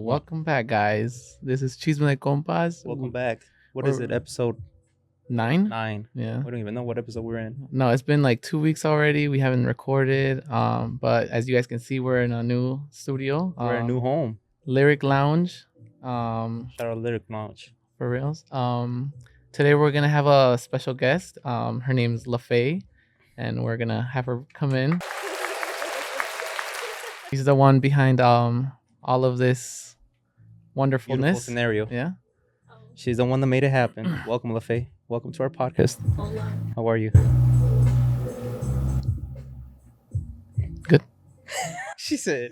Welcome back, guys. This is Chisme Compas. Welcome back. What is it? Episode 9? 9. Yeah. We don't even know what episode we're in. No, it's been like 2 weeks already. We haven't recorded. But as you guys can see, we're in a new studio. We're in a new home. Lyric Lounge. Shout out Lyric Lounge. For reals. Today we're gonna have a special guest. Her name's LaFay, and we're gonna have her come in. She's the one behind all of this wonderfulness. Beautiful scenario. Yeah. She's the one that made it happen. Welcome, LaFay. Welcome to our podcast. Hola. How are you? Good. She said.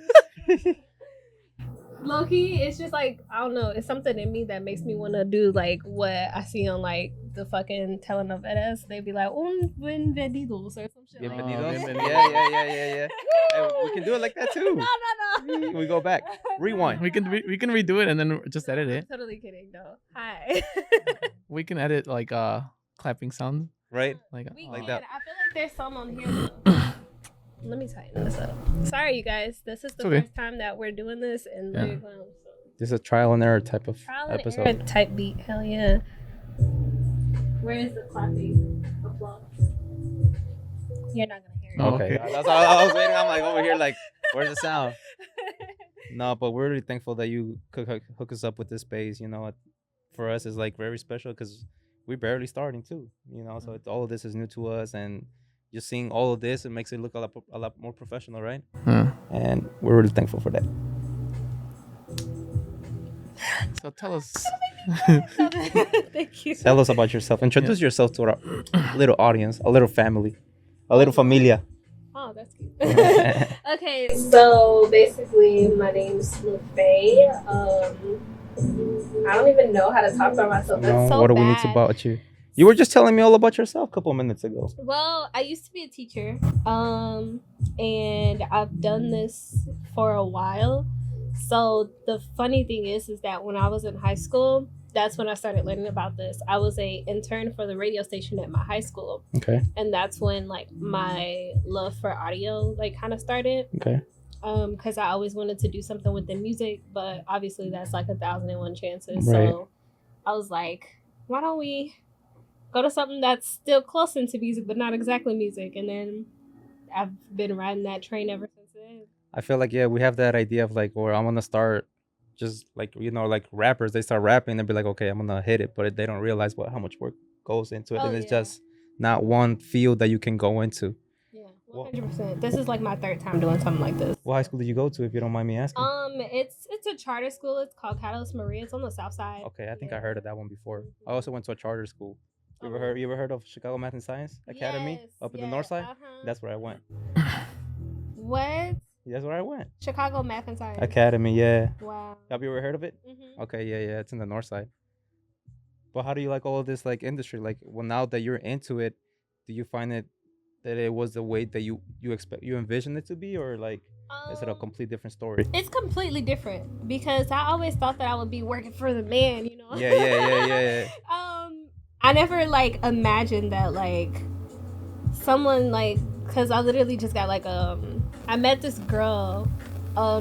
Low-key, it's just like, I don't know, it's something in me that makes me want to do like what I see on like the fucking telenovelas. They be like, bienvenidos or some shit. Like Bienvenidos. that. Yeah. Hey, we can do it like that too. No. We go back. Rewind. We can redo it and then just edit it. I'm totally kidding, though. Hi. We can edit like clapping sound. Right? Like Like can. that. I feel like there's some on here. Though. Let me tighten this up. Sorry, you guys. This is the Okay. first time that we're doing this in Yeah. Lyric Lounge. So. This is a trial and error type of Trial and episode. error type beat. Hell yeah. Where is the clapping applause? You're not gonna hear it. Oh, Okay. okay. That's all I was waiting. I'm like over here, like, where's the sound? No, but we're really thankful that you could hook us up with this space. You know, for us, it's like very special because we're barely starting too. You know, so all of this is new to us, and just seeing all of this, it makes it look a lot more professional, right? Huh. And we're really thankful for that. So tell us. Thank you. Tell us about yourself. Introduce yourself to our little audience, a little family, a little familia. Oh, that's cute. Okay, so basically, my name's LaFay. I don't even know how to talk about myself. That's No, so what do bad. we need to about you? You were just telling me all about yourself a couple of minutes ago. Well, I used to be a teacher, and I've done this for a while. So the funny thing is that when I was in high school, that's when I started learning about this. I was a intern for the radio station at my high school, Okay. and that's when like my love for audio like kind of started. Okay. Because I always wanted to do something with the music, but obviously that's like 1,001 chances. Right. So I was like, why don't we go to something that's still close into music, but not exactly music? And then I've been riding that train ever since then. I feel like, yeah, we have that idea of like, or I'm going to start just like, you know, like rappers, they start rapping and be like, okay, I'm going to hit it. But they don't realize how much work goes into it. Oh, and it's yeah. just not one field that you can go into. Yeah, Well- 100%. This is like my third time doing something like this. What high school did you go to, if you don't mind me asking? It's a charter school. It's called Catalyst Maria. It's on the south side. Okay, I think I Yeah. heard of that one before. I Mhm. also went to a charter school. You ever heard of Chicago Math and Science Academy Yes, up in the yeah, north side? uh-huh. That's where I went. What? That's where I went. Chicago Math and Science. Academy, yeah. Wow. Have you ever heard of it? Mm-hmm. Okay, yeah, it's in the north side. But how do you like all of this like industry? Like, well, now that you're into it, do you find it that it was the way that you envisioned it to be, or like is it a complete different story? It's completely different because I always thought that I would be working for the man, you know. Yeah. I never like imagined that like someone like, because I literally just got like I met this girl.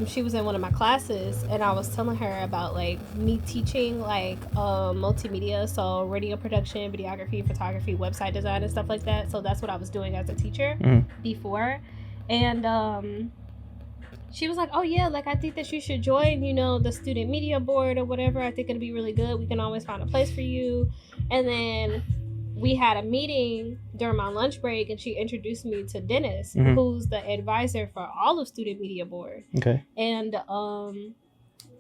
She was in one of my classes, and I was telling her about like me teaching like multimedia, so radio production, videography, photography, website design, and stuff like that. So that's what I was doing as a teacher before, and she was like, "Oh yeah, like I think that you should join, you know, the student media board or whatever. I think it'll be really good. We can always find a place for you." And then we had a meeting during my lunch break, and she introduced me to Dennis, who's the advisor for all of student media board. Okay. And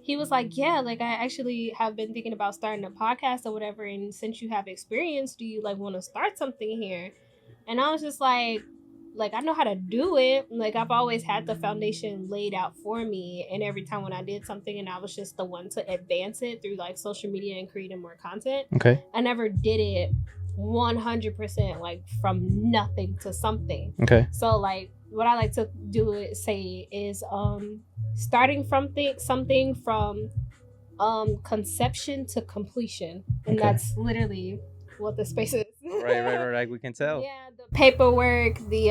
he was like, yeah, like I actually have been thinking about starting a podcast or whatever, and since you have experience, do you like want to start something here? And I was just like I know how to do it. Like I've always had the foundation laid out for me, and every time when I did something and I was just the one to advance it through like social media and creating more content, Okay. I never did it 100% like from nothing to something. Okay. So like what I like to say is starting from something from conception to completion, and Okay. that's literally what the space is. Right. We can tell. Yeah, the paperwork, the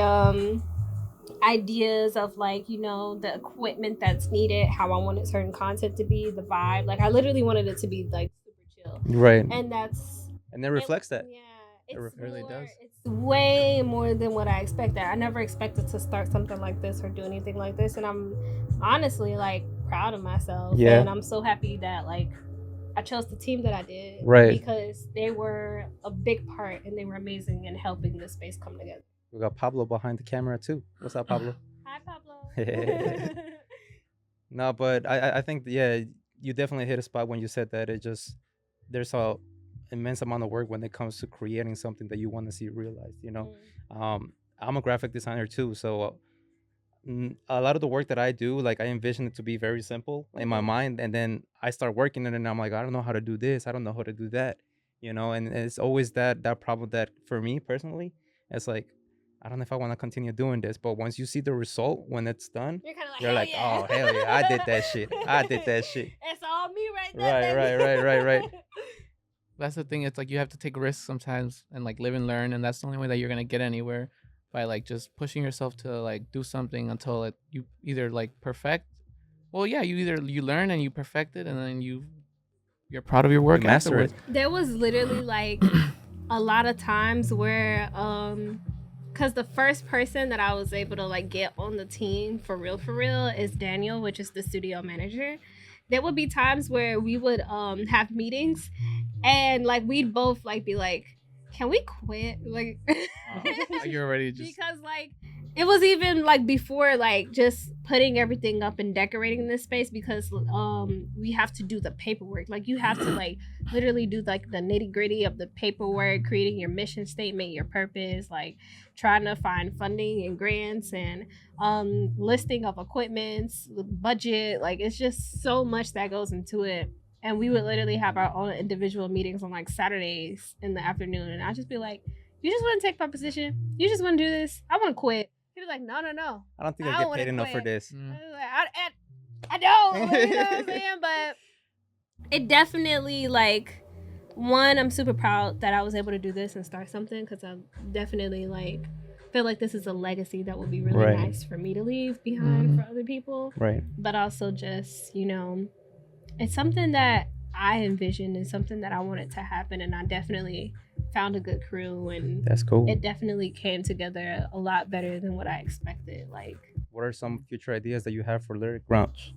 ideas of like, you know, the equipment that's needed, how I wanted certain content to be, the vibe. Like I literally wanted it to be like super chill. Right. And that's And it reflects that. yeah, It it's really more, does. it's way more than what I expected. I never expected to start something like this or do anything like this, and I'm honestly like proud of myself. Yeah. And I'm so happy that like I chose the team that I did, Right. because they were a big part and they were amazing in helping this space come together. We got Pablo behind the camera too. What's up, Pablo? Hi, Pablo. No, but I think yeah, you definitely hit a spot when you said that it just there's a immense amount of work when it comes to creating something that you want to see realized. I'm a graphic designer too, so a lot of the work that I do, like I envision it to be very simple in my mind, and then I start working it, and I'm like, I don't know how to do this, I don't know how to do that, and it's always that problem that for me personally, it's like I don't know if I want to continue doing this, but once you see the result when it's done, You're kind of like, you're hell like, yeah. oh hell yeah, I did that shit, I did that shit. It's all me right there. Right. That's the thing. It's like you have to take risks sometimes and like live and learn, and that's the only way that you're gonna get anywhere, by like just pushing yourself to like do something until you either like perfect. Well, yeah, you learn and you perfect it, and then you're proud of your work master it. afterwards. There was literally like a lot of times where because the first person that I was able to like get on the team for real is Daniel, which is the studio manager. There would be times where we would have meetings, and like we'd both like be like, can we quit? Like You're already just because like it was even like before like just putting everything up and decorating this space, because we have to do the paperwork. Like you have to like literally do like the nitty-gritty of the paperwork, creating your mission statement, your purpose, like trying to find funding and grants, and listing of equipments, budget. Like it's just so much that goes into it. And we would literally have our own individual meetings on like Saturdays in the afternoon, and I'd just be like, you just want to take my position, you just want to do this, I want to quit. He was like, no. I don't think I get paid enough for this. I was like, I don't. Like, you know what I'm saying? But it definitely, like, one, I'm super proud that I was able to do this and start something, because I definitely, like, feel like this is a legacy that would be really Right. nice for me to leave behind for other people. Right. But also just, it's something that I envisioned and something that I wanted to happen, and I definitely found a good crew, and That's cool. it definitely came together a lot better than what I expected. Like, What are some future ideas that you have for Lyric Grunge?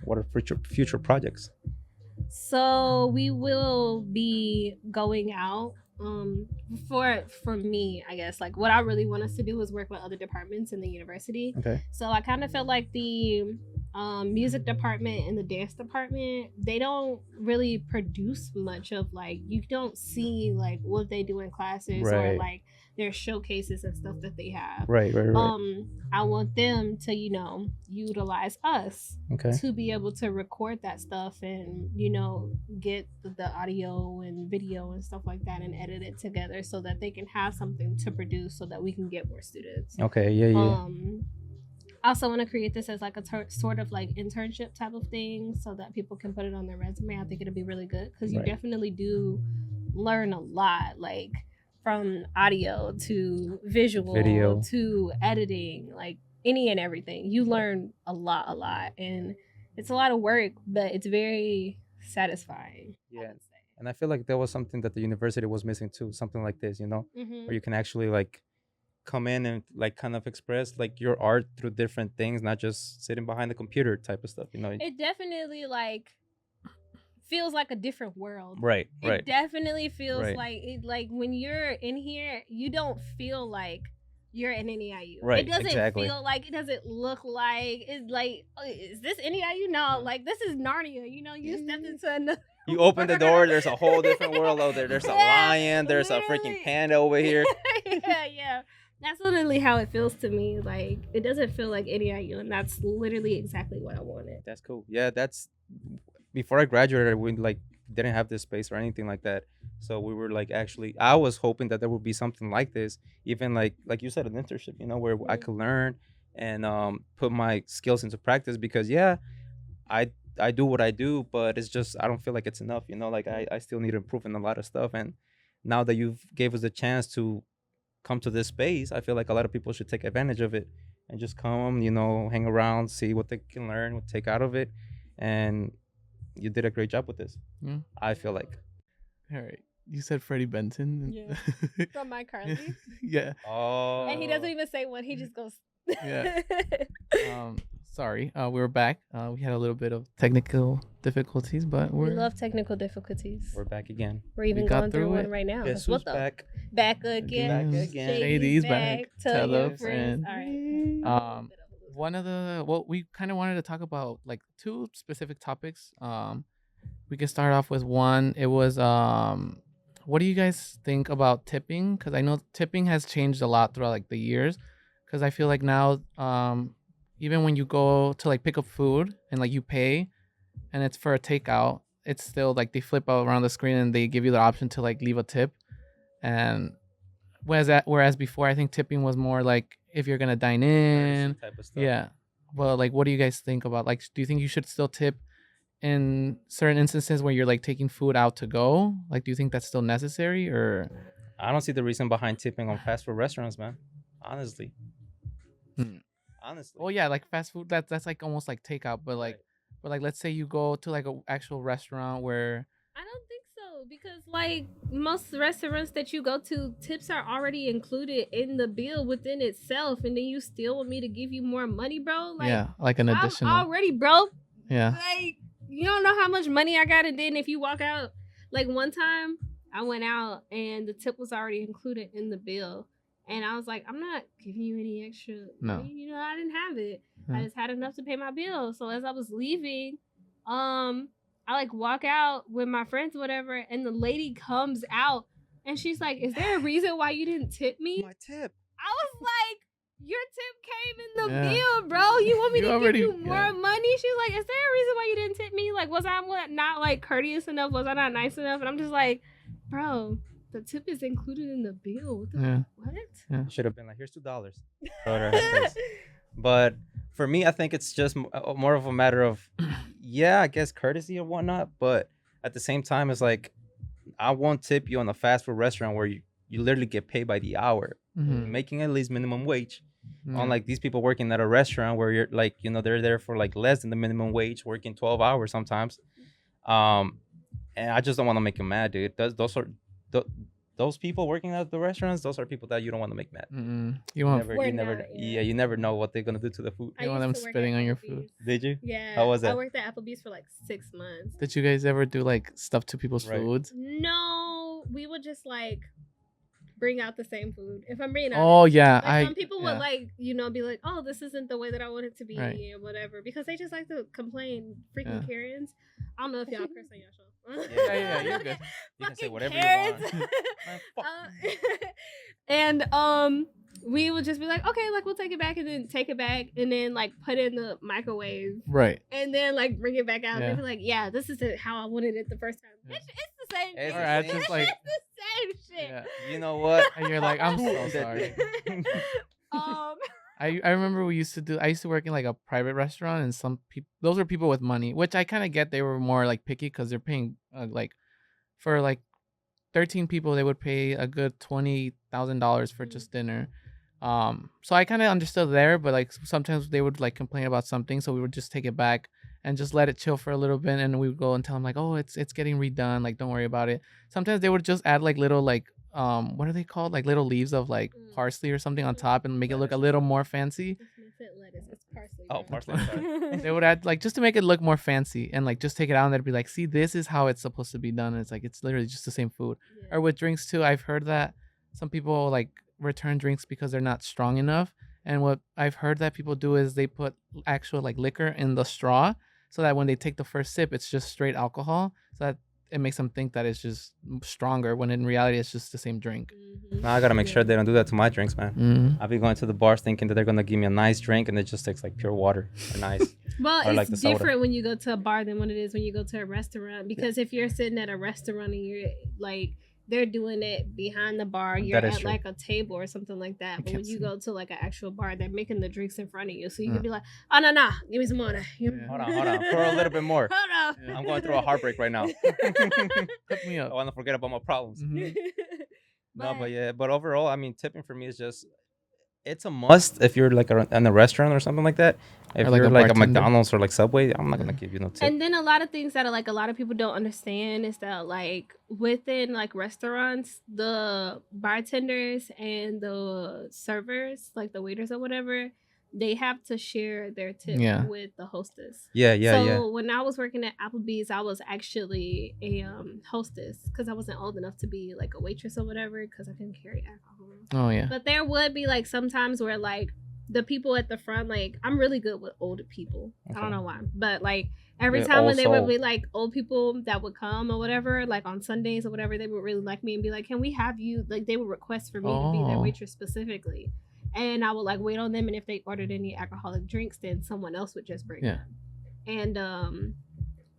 What are future projects? So we will be going out. For me, I guess like what I really want us to do is work with other departments in the university. Okay. So I kind of feel like the music department and the dance department, they don't really produce much of like, you don't see like what they do in classes or Right. like their showcases and stuff that they have. Right. I want them to, utilize us Okay. to be able to record that stuff and, get the audio and video and stuff like that and edit it together so that they can have something to produce so that we can get more students. Okay. Yeah. I also want to create this as like a sort of like internship type of thing so that people can put it on their resume. I think it'll be really good because you Right. definitely do learn a lot, like from audio to visual Video. to editing, like any and everything. You learn a lot, and it's a lot of work, but it's very satisfying. Yeah. And I feel like there was something that the university was missing too, something like this, Mm-hmm. where you can actually like come in and like kind of express like your art through different things, not just sitting behind the computer type of stuff, It definitely like feels like a different world. Right. It definitely feels Right. like it. Like when you're in here, you don't feel like you're in NEIU. Right, It doesn't exactly. feel like. It doesn't look like. It's like, oh, is this NEIU? No, like this is Narnia. You stepped into another. You open the door, there's a whole different world out there. There's a Yeah, lion, there's a literally. freaking panda over here. yeah. That's literally how it feels to me. Like it doesn't feel like NEIU, and that's literally exactly what I wanted. That's cool. Yeah, that's before I graduated, we like didn't have this space or anything like that. So we were like actually I was hoping that there would be something like this, even like you said, an internship, where I could learn and put my skills into practice because I do what I do, but it's just I don't feel like it's enough, like I still need to improve in a lot of stuff. And now that you've gave us a chance to come to this space, I feel like a lot of people should take advantage of it and just come, hang around, see what they can learn, what take out of it, and you did a great job with this. Yeah. I feel like. All right. You said Freddie Benson. Yeah. From my Carly. Yeah. Oh. And he doesn't even say one. He just goes. Yeah. Sorry. We're back. We had a little bit of technical difficulties, but we love technical difficulties. We're back again. We're even going through one right now. Guess who's back? Back again. Back again. Shady's back. Tell your a friends. friend. All right. One of the we kind of wanted to talk about like two specific topics. We could start off with one. It was what do you guys think about tipping? Because I know tipping has changed a lot throughout like the years. Because I feel like now, even when you go to like pick up food and like you pay, and it's for a takeout, it's still like they flip out around the screen and they give you the option to like leave a tip. And whereas before, I think tipping was more like if you're gonna dine in, Type of stuff. yeah. Well, like, what do you guys think about like? Do you think you should still tip in certain instances where you're like taking food out to go? Like, do you think that's still necessary or? I don't see the reason behind tipping on fast food restaurants, man. Honestly. Honestly. Well, yeah, like fast food. That's like almost like takeout, but like, Right. but like, let's say you go to like a actual restaurant where. I don't think so because like most restaurants that you go to, tips are already included in the bill within itself, and then you still want me to give you more money, bro? Like, Yeah, like an additional. I'm already broke. Yeah. Like, you don't know how much money I got, and then if you walk out, like one time I went out and the tip was already included in the bill. And I was like, I'm not giving you any extra No. money. You know, I didn't have it. Yeah. I just had enough to pay my bill. So as I was leaving, I like walk out with my friends or whatever, and the lady comes out and she's like, is there a reason why you didn't tip me? My tip. I was like, your tip came in the Yeah. bill, bro. You want me You to already- give you more yeah. money? She's like, is there a reason why you didn't tip me? Like, was I not like courteous enough? Was I not nice enough? And I'm just like, bro, the tip is included in the bill. What the Yeah. what? Should have been like, here's $2. Throw it at her face. But for me, I think it's just more of a matter of, yeah, I guess courtesy or whatnot. But at the same time, it's like, I won't tip you on a fast food restaurant where you literally get paid by the hour, Mhm. making at least minimum wage. Yeah. Unlike these people working at a restaurant where you're like, they're there for like less than the minimum wage, working 12 hours sometimes. And I just don't want to make them mad, dude. Those people working at the restaurants, those are people that you don't want to make mad. Mm-mm. You want We're not, yeah. You never know what they're gonna do to the food. I You want used them to work spitting at on your Applebee's. food. Did you? Yeah. How was I that? worked at Applebee's for like 6 months. Did you guys ever do like stuff to people's Right. foods? No, we would just like bring out the same food. If I'm being honest. Oh yeah, Like some people would yeah. like, be like, oh, this isn't the way that I want it to be Right. or whatever. Because they just like to complain. Freaking Yeah. Karens. I don't know if y'all curse on your show. Yeah, you're good. You can say Fucking whatever you Karens. want. Man, fuck and we would just be like, okay, like we'll take it back and then take it back and then like put it in the microwave Right. and then like bring it back out Yeah. and be like, yeah, this is how I wanted it the first time. Yeah. It's the same It's thing. the same just like- it's the same shit. Yeah. You know what? And you're like, I'm so That- sorry. um, I remember I used to work in like a private restaurant, and some people, those were people with money, which I kind of get. They were more like picky because they're paying like for like 13 people, they would pay a good $20,000 for just dinner. So I kind of understood there, but like sometimes they would like complain about something, so we would just take it back and just let it chill for a little bit, and we would go and tell them like, oh, it's getting redone, like don't worry about it. Sometimes they would just add like little like what are they called, like little leaves of like parsley or something on top and make it look a little more fancy. it's not lettuce, it's parsley. Oh, bro. parsley, I'm sorry. They would add like just to make it look more fancy and like just take it out and they'd be like, see, this is how it's supposed to be done. And it's like it's literally just the same food. Yeah. Or with drinks too, I've heard that some people like return drinks because they're not strong enough. And what I've heard that people do is they put actual like liquor in the straw so that when they take the first sip, it's just straight alcohol. So that it makes them think that it's just stronger when in reality it's just the same drink. Mhm. Now I gotta make sure they don't do that to my drinks, man. Mm-hmm. I'll be going to the bars thinking that they're gonna give me a nice drink and it just tastes like pure water or nice. Well, Or it's like the soda. different when you go to a bar than when it is when you go to a restaurant. Because if you're sitting at a restaurant and you're like, they're doing it behind the bar, you're That is at true. like a table or something like that. But when can't you see. go to like an actual bar, they're making the drinks in front of you. So you Yeah. can be like, oh, no, give me some water. Give me- Yeah. Hold on. Pour a little bit more. Hold on. Yeah. I'm going through a heartbreak right now. Hook me I up. want to forget about my problems. Mhm. No, But but yeah, but overall, I mean, tipping for me is just it's a must if you're like in a restaurant or something like that. If Or like you're a like a bartender. McDonald's or like Subway, I'm not gonna give you no tip. and then a lot of things that like a lot of people don't understand is that like within like restaurants, the bartenders and the servers, like the waiters or whatever, they have to share their tip Yeah. with the hostess. Yeah, yeah, yeah. So when I was working at Applebee's, I was actually a hostess because I wasn't old enough to be like a waitress or whatever because I couldn't carry alcohol. Oh yeah. But there would be like sometimes where like the people at the front, like I'm really good with older people. I don't Okay. know why, but like every Yeah, time when old they would soul. be like old people that would come or whatever, like on Sundays or whatever, they would really like me and be like, "Can we have you?" Like they would request for me to be their Oh. waitress specifically, and I would like wait on them. And if they ordered any alcoholic drinks, then someone else would just bring Yeah. them. And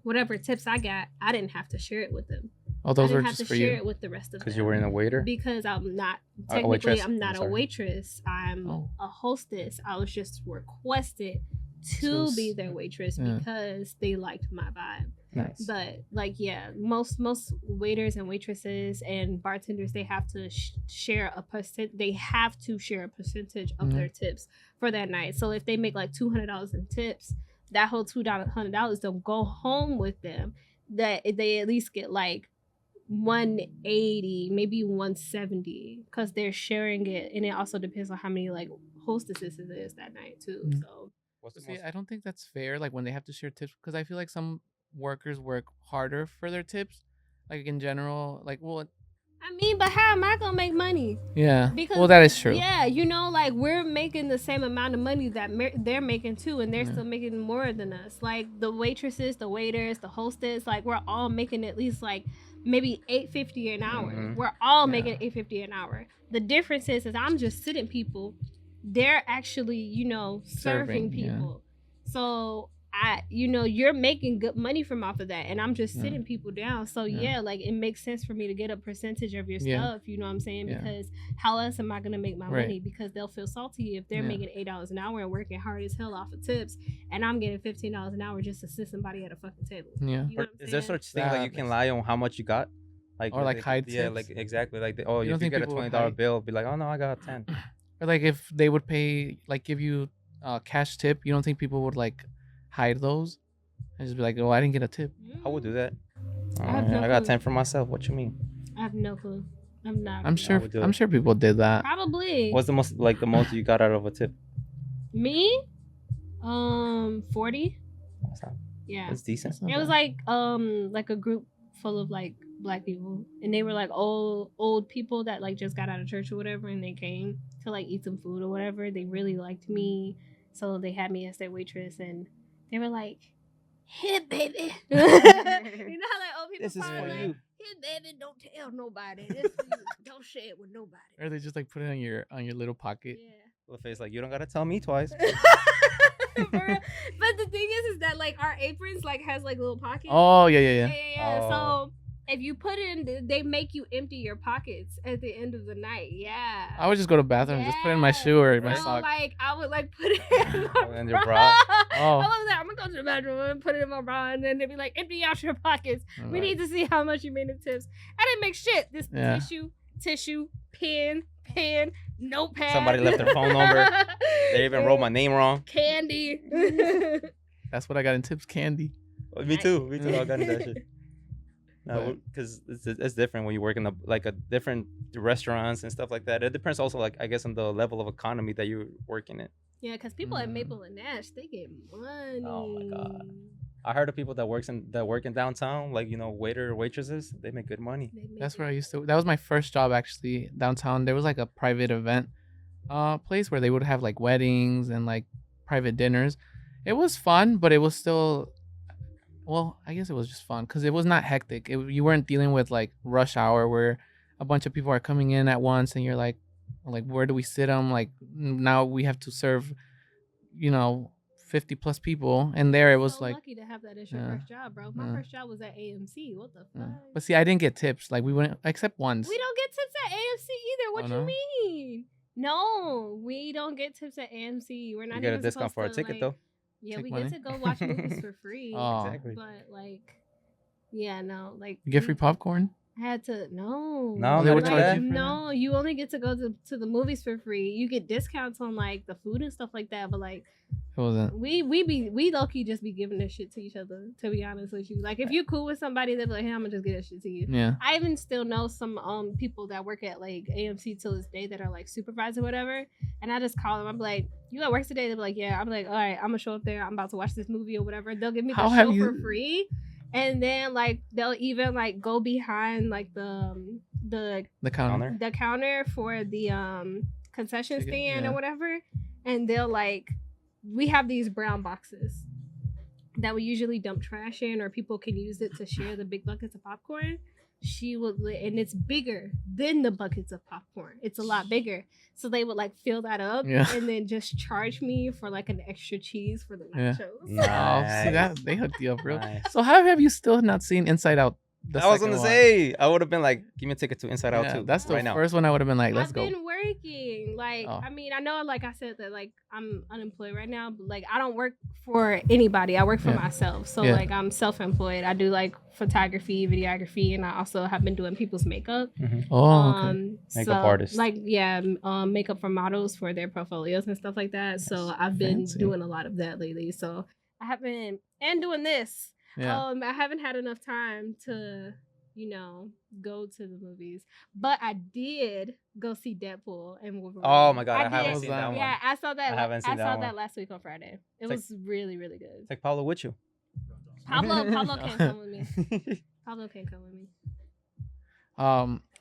whatever tips I got, I didn't have to share it with them. Oh, I those were didn't have just to for share you. it with the rest of them Because you were in a waiter. because I'm not A technically waitress? I'm I'm not a sorry. waitress. I'm Oh. a hostess. I was just requested To to be s- their waitress yeah. because they liked my vibe. Nice. But like yeah, most waiters and waitresses and bartenders they have to share a percent. They have to share a percentage of Mhm. their tips for that night. So if they make like $200 in tips, that whole $200 don't go home with them. That they at least get like 180, maybe 170, because they're sharing it, and it also depends on how many like hostesses it is that night too. Mm. So What's the See, most? I don't think that's fair. Like when they have to share tips, because I feel like some workers work harder for their tips. Like in general, like I mean, but how am I gonna make money? yeah. Because Well, that is true. Yeah, you know, like we're making the same amount of money that they're making too, and they're Yeah. still making more than us. Like the waitresses, the waiters, the hostess, like we're all making at least like maybe $8.50 an hour. Mhm. We're all Yeah. making $8.50 an hour. The difference is I'm just sitting people. They're actually, you know, serving Serving, yeah. people. So you're making good money from off of that, and I'm just Yeah. sitting people down. So Yeah. yeah, like it makes sense for me to get a percentage of your Yeah. stuff. You know what I'm saying? Yeah. Because how else am I gonna make my Right. money? Because they'll feel salty if they're Yeah. making $8 an hour and working hard as hell off of tips, and I'm getting $15 an hour just to sit somebody at a fucking table. Yeah. You know Or what I'm is there saying? such thing like you can lie on how much you got? Or like hide yeah, tips? like exactly. Like You if don't you think get a people would $20 hide? bill, be like, oh no, I got 10. Or like if they would pay, like give you cash tip, you don't think people would like hide those and just be like, oh, I didn't get a tip. I would do that. I have no I got clue. 10 for myself. What you mean? I have no clue. I'm not. I'm gonna- sure. would do I'm it. sure people did that. Probably. What's the most you got out of a tip? Me? 40. That's, not, Yeah. that's decent. That's not It was bad. like a group full of like black people, and they were like old people that like just got out of church or whatever, and they came to like eat some food or whatever. They really liked me, so they had me as their waitress, and they were like, "Here, baby." You know how like old people This is probably for like, you. "Here, baby, don't tell nobody. This for you. Don't share it with nobody." Or they just like put it on your little pocket. Yeah. The face like you don't gotta tell me twice. For real. But the thing is that like our aprons like has like little pockets. Oh yeah. Yeah. Oh. So if you put in, they make you empty your pockets at the end of the night. Yeah. I would just go to the bathroom, and just put it in my Yeah. shoe or my So, sock. like I would like put it in my In your bra. bra? Oh. I was like, I'm gonna go to the bathroom and put it in my bra, and then they'd be like, empty out your pockets. We Alright. need to see how much you made in tips. I didn't make shit. This Yeah. tissue, pen, notepad. Somebody left their phone number. They even wrote my name wrong. Candy. That's what I got in tips. Candy. Me too. Me too. I got into that shit. But- No, because it's different when you work in a different restaurants and stuff like that. It depends also, like I guess, on the level of economy that you're working in. Yeah, because people at Mm. Maple and Nash, they get money. Oh my God. I heard of people that work in downtown, like waiter or waitresses. They make good money. They make That's it. where I used to. That was my first job actually downtown. There was like a private event, place where they would have like weddings and like private dinners. It was fun, but it was still, well, I guess it was just fun because it was not hectic. You weren't dealing with like rush hour where a bunch of people are coming in at once and you're like where do we sit them? Like now we have to serve, 50 plus people, and there it was so like. lucky to have that as your Yeah. first job, bro. My Yeah. first job was at AMC. What the fuck? Yeah. But see, I didn't get tips. Like we went except once. We don't get tips at AMC either. What Oh, you no? mean? No, we don't get tips at AMC. We're not You get a even discount for a supposed to, ticket like- though. Yeah, Take we money? get to go watch movies for free. Oh. Exactly. But like, yeah, no, like You get free popcorn. I had to No, no. they would not charge that. you for that? No, you only get to go to the movies for free. You get discounts on like the food and stuff like that, but like It wasn't. we low key just be giving this shit to each other. To be honest with you, like if you cool with somebody, they'll be like, "Hey, I'm gonna just get this shit to you." Yeah. I even still know some people that work at like AMC till this day that are like supervisors or whatever, and I just call them. I'm like, "You at work today?" They're like, "Yeah." I'm like, "All right, I'm gonna show up there. I'm about to watch this movie or whatever." They'll give me the How have show you- for free, and then like they'll even like go behind like The counter. the counter for the concession Ticket, stand yeah. or whatever, and they'll like we have these brown boxes that we usually dump trash in, or people can use it to share the big buckets of popcorn. She would, and it's bigger than the buckets of popcorn. It's a lot bigger, so they would like fill that up, Yeah. and then just charge me for like an extra cheese for the Yeah. nachos. Oh, see that they hooked you up, real. Nice. So how have you still not seen Inside Out? The I was second gonna one? say I would have been like, give me a ticket to Inside Out Yeah, too. that's the right now. first one I would have been like, let's I've go. been working. Like, Oh. I mean, I know, like I said, that like I'm unemployed right now, but like I don't work for anybody. I work for Yeah. myself. So Yeah. like I'm self-employed. I do like photography, videography, and I also have been doing people's makeup. Oh, okay. Makeup artist. Like yeah, makeup for models for their portfolios and stuff like that. So I've been Fancy. doing a lot of that lately. So I haven't and doing this. Yeah. I haven't had enough time to, go to the movies. But I did go see Deadpool and Wolverine. Oh my god, I haven't did. seen that one. Yeah, I saw that. I haven't seen I that saw one. that last week on Friday. It It's was really, really good. Take Paulo with you. Pablo can't come with me. Pablo can't come with me.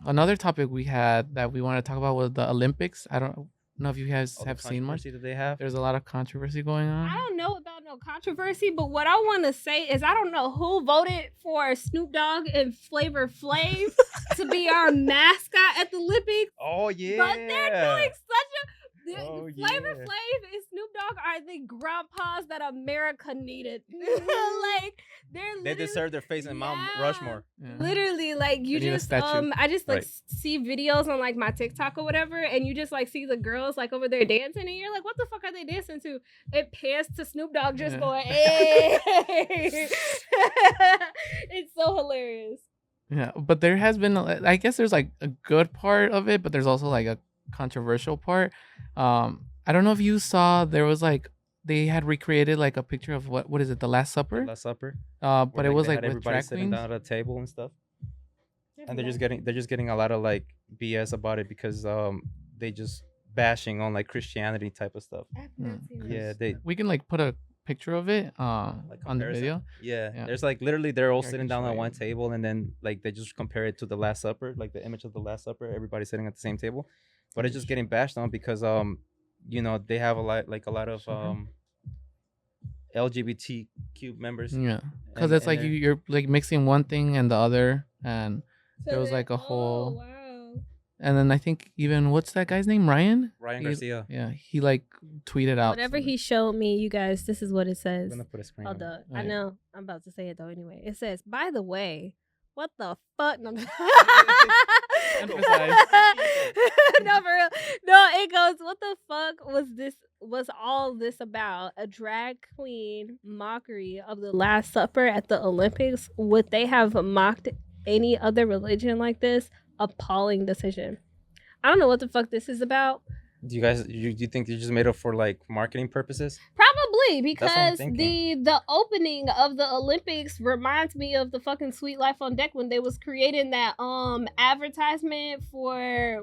Another topic we had that we want to talk about was the Olympics. I don't know if you guys All the have seen much. controversy that they have. There's a lot of controversy going on. I don't know about no controversy, but what I want to say is I don't know who voted for Snoop Dogg and Flavor Flav to be our mascot at the Olympics. Oh yeah. But they're doing such a Oh, Flavor yeah. Flav and Snoop Dogg are the grandpas that America needed. Like they're They literally, deserve their face in Mount Yeah. Rushmore. Yeah. literally like you They need a just statue. I just like Right. see videos on like my TikTok or whatever, and you just like see the girls like over there dancing, and you're like, what the fuck are they dancing to? It pans to Snoop Dogg just Yeah. going, hey. It's so hilarious. Yeah, but there has been, I guess there's like a good part of it, but there's also like a controversial part. I don't know if you saw, there was like, they had recreated like a picture of what is it, the Last Supper? Last Supper. But where, it was they like had with everybody drag sitting queens. down at a table and stuff. And they're just getting a lot of like BS about it because they just bashing on like Christianity type of stuff. I've not seen that. Yeah, they We can like put a picture of it on the comparison? video. yeah. Yeah. There's like literally they're all Here, I sitting can down show at you. one table and then like they just compare it to the Last Supper, like the image of the Last Supper, everybody sitting at the same table. But it's just getting bashed on because they have a lot of Sure. LGBTQ members. Yeah, because And- it's and like they're- you're like mixing one thing and the other, and So there was they- like a whole, wow. and then I think even what's that guy's name, Ryan? Ryan He's- Garcia. Yeah, he like tweeted out Whatever something. he showed me, you guys, this is what it I'm says. gonna put a screen. Hold on it. up. I Alright. know. I'm about to say it though anyway. It says, by the way, what the fuck? No, Emphasize. no, for real. No, it goes, what the fuck was all this about? A drag queen mockery of the Last Supper at the Olympics? Would they have mocked any other religion like this? Appalling decision. I don't know what the fuck this is about. Do you think they just made it for like marketing purposes? Probably I'm because thinking. the opening of the Olympics reminds me of the fucking Sweet Life on Deck when they was creating that advertisement for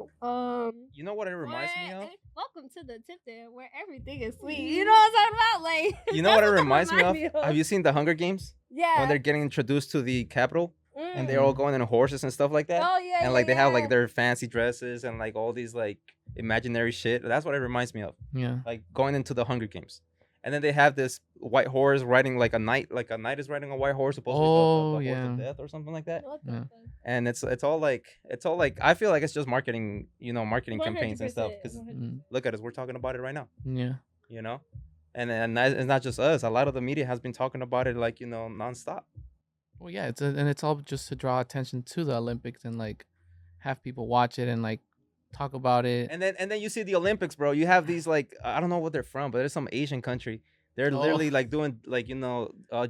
You know what it reminds me of? Welcome to the tip there where everything is sweet. You know what I'm talking about? Like You know that's what it that reminds me of? reminds Have you seen the Hunger Games Yeah. when they're getting introduced to the Capitol and they're Mm. all going in horses and stuff like that? Oh yeah. And like they have yeah. like their fancy dresses and like all these like imaginary shit. That's what it reminds me of. Yeah, Like going into the Hunger Games. And then they have this white horse riding like a knight is riding a white horse, supposed to be Oh, the horse yeah. of death or something like that. What the Yeah. fuck? And it's all like I feel like it's just marketing, marketing campaigns and stuff. 100%, Because 100%. Mm, look at us, we're talking about it right now. yeah. And it's not just us. A lot of the media has been talking about it like nonstop. Well, yeah, and it's all just to draw attention to the Olympics and like have people watch it and like talk about it. And then you see the Olympics, bro. You have these like I don't know what they're from, but there's some Asian country. They're Oh. literally like doing like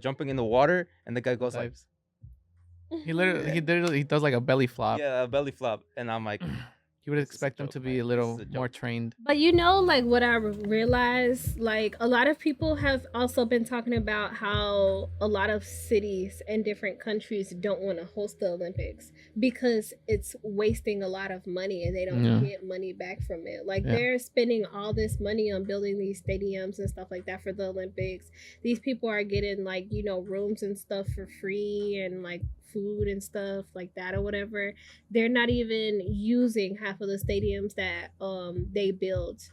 jumping in the water, and the guy goes like, Dives. He does like a belly flop. Yeah, a belly flop, and I'm like, You would This is a expect them joke, to man. be a This little is a more joke. trained. But you know, like what I realized, like a lot of people have also been talking about how a lot of cities and different countries don't want to host the Olympics because it's wasting a lot of money and they don't Yeah. get money back from it. Like Yeah. they're spending all this money on building these stadiums and stuff like that for the Olympics. These people are getting like, you know, rooms and stuff for free and like food and stuff like that or whatever. They're not even using half of the stadiums that they built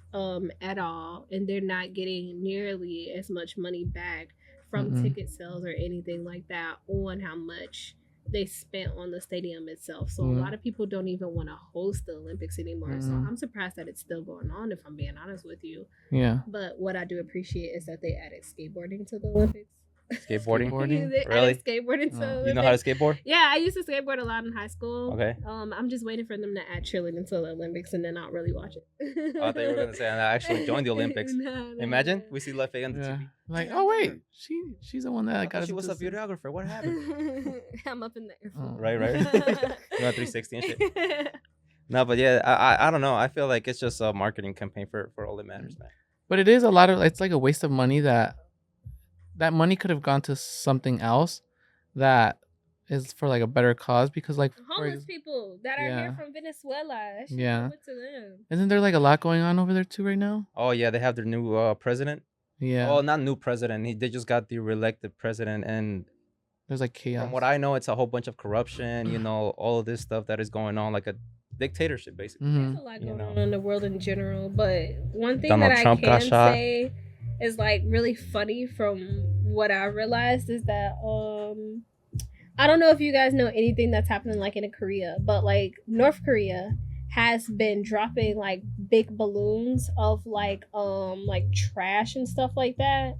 at all, and they're not getting nearly as much money back from Mm-mm. ticket sales or anything like that on how much they spent on the stadium itself. So a Mhm. lot of people don't even want to host the Olympics anymore. So Mhm. I'm surprised that it's still going on, if I'm being honest with you. Yeah. But what I do appreciate is that they added skateboarding to the Olympics. skateboarding. Skateboarding? They Really? added skateboarding to the Oh. Olympics. You know how to skateboard? Yeah, I used to skateboard a lot in high school. Okay. I'm just waiting for them to add cheerleading to the Olympics, and then I'll really watch it. Oh, I thought you were gonna say I actually joined the Olympics. No. Imagine we see Lefay on the Yeah. TV. Like, oh wait, she's the one that I got thought us she was a into this. videographer. What happened? I'm up in there. Oh. Right. You know, 360 and shit. No, but yeah, I don't know. I feel like it's just a marketing campaign for all that matters, man. But it is a lot of. It's like a waste of money that money could have gone to something else that is for like a better cause because like Homeless people that are Yeah. here from Venezuela. That shit Yeah. went to them. isn't there like a lot going on over there too right now? Oh yeah, they have their new president. Yeah. Oh, not new president. They just got the reelected president, and There's like chaos. from what I know, it's a whole bunch of corruption. You know, all of this stuff that is going on, like a dictatorship, basically. Mhm. There's a lot You going know. on in the world in general, but one thing Donald that Trump I got can shot. say is like really funny from what I realized is that I don't know if you guys know anything that's happening like in Korea, but like North Korea has been dropping like big balloons of like trash and stuff like that